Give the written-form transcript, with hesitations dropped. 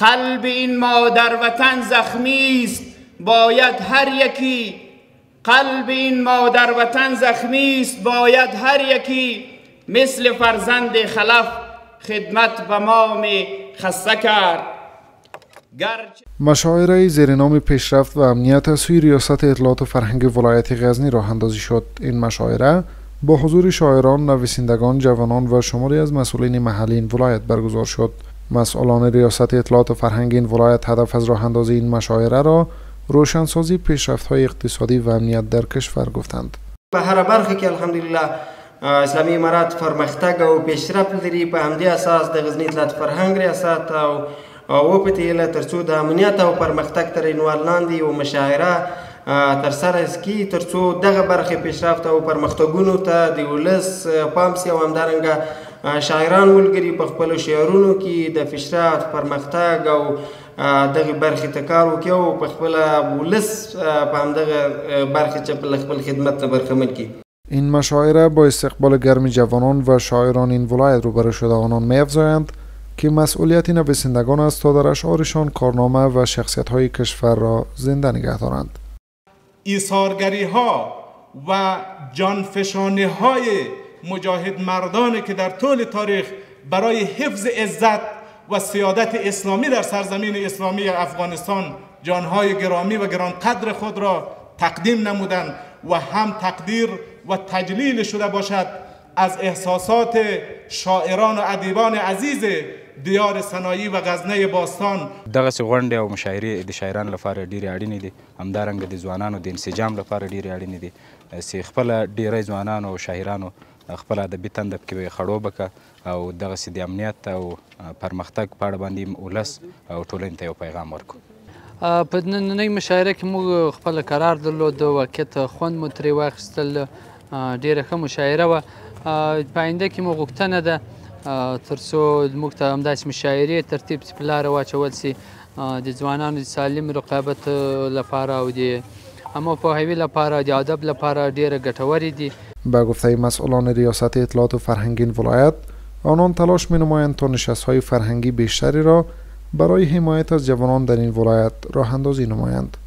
قلب این مادر وطن زخمی است باید هر یکی، قلب این مادر وطن زخمی است باید هر یکی، مثل فرزند خلف خدمت به مام خسته کرد. مشاعره زیر نام پیشرفت و امنیت از سوی ریاست اطلاعات و فرهنگ ولایت غزنی راه اندازی شد. این مشاعره با حضور شاعران، نویسندگان، جوانان و شماری از مسئولین محلی این ولایت برگزار شد. مسئولان ریاست اطلاعات و فرهنگ این ولایت هدف از راه اندازی این مشاعره را روشنسازی پیشرفت‌های اقتصادی و امنیت در کشور گفتند. به هر برخی که الحمدلله اسلامی امارات فرمختګ او پیشرفت لري، په همدې اساس د غزنی اطلاعات فرهنګ ریاست او وپتېله ترڅو د امنیت او پرمختګ تر عنوان لاندې یوه مشاعره ترسره کړي ترڅو دغه برخې پیشرفت او پرمختګونو ته د ولس پام سي او همدارنګه شاعران ولګري په خپلو شعرونو کې د پیشرفت پرمختګ او دغه برخې ته کار وکړي او په خپله ولس په همدغه برخې چې خپل خدمت نه برخمن کړي. این مشاعره با استقبال گرم جوانان و شاعران این ولایت روبرو شده. آنان می‌افزایند که مسئولیت نویسندگان است تا در اشعارشان کارنامه و شخصیت‌های کشور را زنده نگه دارند. ایثارگری‌ها و جانفشانی‌های مجاهد مردانی که در طول تاریخ برای حفظ عزت و سیادت اسلامی در سرزمین اسلامی افغانستان جانهای گرامی و گرانقدر خود را تقدیم نمودند و هم تقدیر و تجلیل شده باشد از احساسات شاعران و ادیبان عزیز دیار سنایی و غزنه باستان. دغسې غونډې او مشاعرې د شاعرانو لپاره ډېرې اړینې دي، همدارنګه د ځوانانو د انسجام لپاره ډېرې اړینې دي چې خپله ډېری ځوانانو او شاعرانو خپل ادبي تنده پکې خړوبه کړه او دغسې د امنیت او پرمختګ په اړه باندې ولس او ټولنې ته یو پیغام ورکړو. په نننۍ مشاعره کې موږ خپل قرار درلود، واقعیت خوند مو ترې واخیستل، ډېره ښه مشاعره وه. په آینده کې مو غوښتنه ده تر څو موږ ته همداسې مشاعرې ترتیب چې په لاره واچول سي د ځوانانو د سالم رقابت لپاره او د همپوهوي لپاره د ادب لپاره ډېره ګټورې دي. به گفته مسئولان ریاست اطلاعات و فرهنگ این ولایت، آنان تلاش می‌نمایند تا نشست‌های فرهنگی بیشتری را برای حمایت از جوانان در این ولایت راه اندازی نمایند.